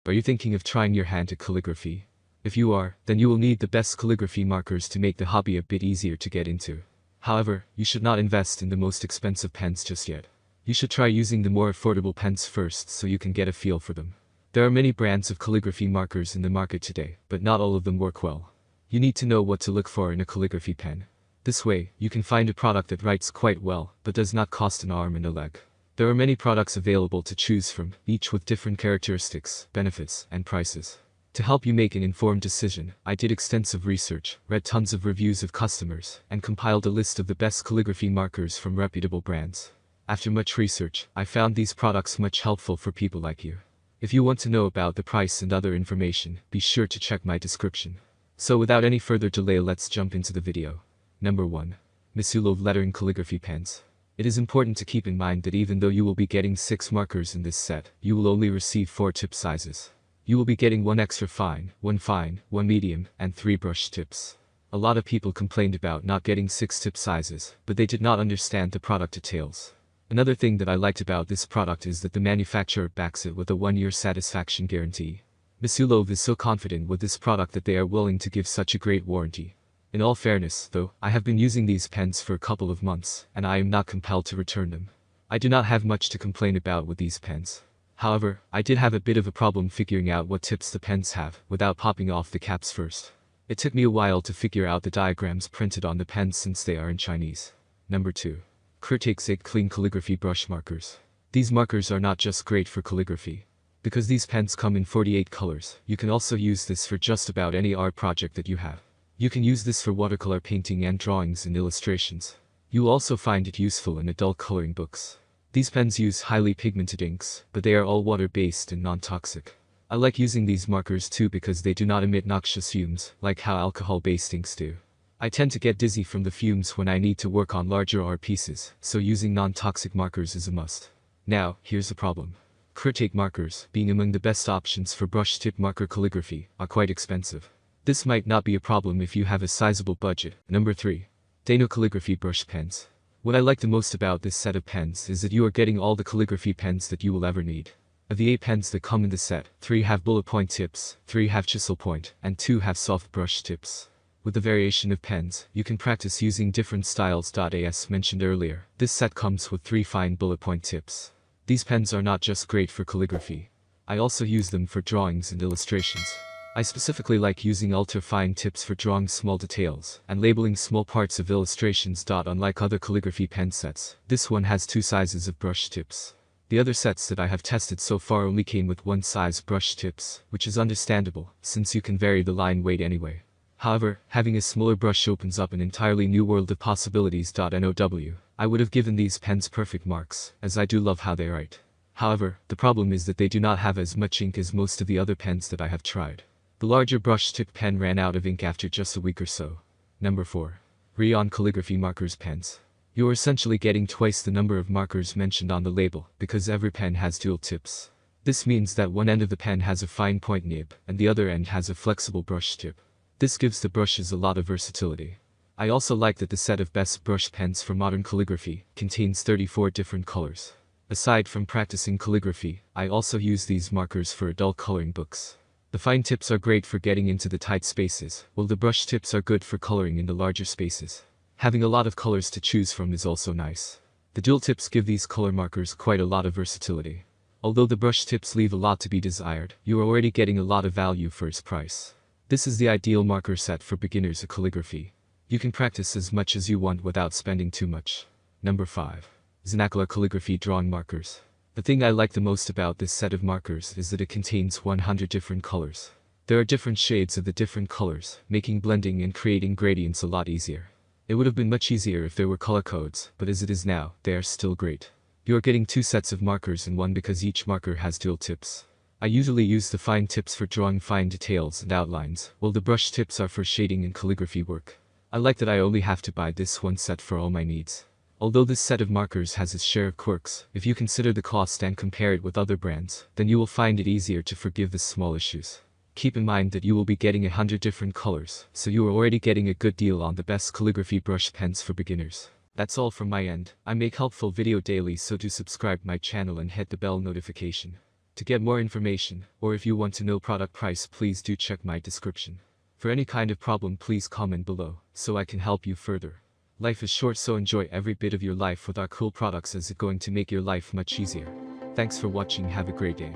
Are you thinking of trying your hand at calligraphy? If you are, then you will need the best calligraphy markers to make the hobby a bit easier to get into. However, you should not invest in the most expensive pens just yet. You should try using the more affordable pens first so you can get a feel for them. There are many brands of calligraphy markers in the market today, but not all of them work well. You need to know what to look for in a calligraphy pen. This way, you can find a product that writes quite well, but does not cost an arm and a leg. There are many products available to choose from, each with different characteristics, benefits, and prices. To help you make an informed decision, I did extensive research, read tons of reviews of customers, and compiled a list of the best calligraphy markers from reputable brands. After much research, I found these products much helpful for people like you. If you want to know about the price and other information, be sure to check my description. So without any further delay, let's jump into the video. Number 1. MISULOVE Lettering Calligraphy Pens. It is important to keep in mind that even though you will be getting 6 markers in this set, you will only receive 4 tip sizes. You will be getting 1 extra fine, 1 medium, and 3 brush tips. A lot of people complained about not getting 6 tip sizes, but they did not understand the product details. Another thing that I liked about this product is that the manufacturer backs it with a 1-year satisfaction guarantee. MISULOVE is so confident with this product that they are willing to give such a great warranty. In all fairness, though, I have been using these pens for a couple of months, and I am not compelled to return them. I do not have much to complain about with these pens. However, I did have a bit of a problem figuring out what tips the pens have, without popping off the caps first. It took me a while to figure out the diagrams printed on the pens since they are in Chinese. Number 2. Kuretake Clean Calligraphy Brush Markers. These markers are not just great for calligraphy. Because these pens come in 48 colors, you can also use this for just about any art project that you have. You can use this for watercolor painting and drawings and illustrations. You will also find it useful in adult coloring books. These pens use highly pigmented inks, but they are all water-based and non-toxic. I like using these markers too because they do not emit noxious fumes, like how alcohol-based inks do. I tend to get dizzy from the fumes when I need to work on larger art pieces, so using non-toxic markers is a must. Now, here's the problem. Kuretake markers, being among the best options for brush tip marker calligraphy, are quite expensive. This might not be a problem if you have a sizable budget. Number 3. Dainayw Calligraphy Brush Pens. What I like the most about this set of pens is that you are getting all the calligraphy pens that you will ever need. Of the 8 pens that come in the set, 3 have bullet point tips, 3 have chisel point, and 2 have soft brush tips. With the variation of pens, you can practice using different styles. As mentioned earlier, this set comes with 3 fine bullet point tips. These pens are not just great for calligraphy. I also use them for drawings and illustrations. I specifically like using ultra-fine tips for drawing small details and labeling small parts of illustrations. Unlike other calligraphy pen sets, this one has 2 sizes of brush tips. The other sets that I have tested so far only came with 1 size brush tips, which is understandable, since you can vary the line weight anyway. However, having a smaller brush opens up an entirely new world of possibilities. Now, I would have given these pens perfect marks, as I do love how they write. However, the problem is that they do not have as much ink as most of the other pens that I have tried. The larger brush tip pen ran out of ink after just a week or so. Number 4. Reaeon Calligraphy Markers Pens. You are essentially getting twice the number of markers mentioned on the label, because every pen has dual tips. This means that one end of the pen has a fine point nib, and the other end has a flexible brush tip. This gives the brushes a lot of versatility. I also like that the set of best brush pens for modern calligraphy contains 34 different colors. Aside from practicing calligraphy, I also use these markers for adult coloring books. The fine tips are great for getting into the tight spaces, while the brush tips are good for coloring in the larger spaces. Having a lot of colors to choose from is also nice. The dual tips give these color markers quite a lot of versatility. Although the brush tips leave a lot to be desired, you are already getting a lot of value for its price. This is the ideal marker set for beginners of calligraphy. You can practice as much as you want without spending too much. Number 5. Zenacolor Calligraphy Drawing Markers. The thing I like the most about this set of markers is that it contains 100 different colors. There are different shades of the different colors, making blending and creating gradients a lot easier. It would have been much easier if there were color codes, but as it is now, they are still great. You are getting 2 sets of markers in one because each marker has dual tips. I usually use the fine tips for drawing fine details and outlines, while the brush tips are for shading and calligraphy work. I like that I only have to buy this one set for all my needs. Although this set of markers has its share of quirks, if you consider the cost and compare it with other brands, then you will find it easier to forgive the small issues. Keep in mind that you will be getting 100 different colors, so you are already getting a good deal on the best calligraphy brush pens for beginners. That's all from my end. I make helpful video daily, so do subscribe my channel and hit the bell notification. To get more information, or if you want to know product price, please do check my description. For any kind of problem, please comment below, so I can help you further. Life is short, so enjoy every bit of your life with our cool products, as it's going to make your life much easier. Thanks for watching, have a great day.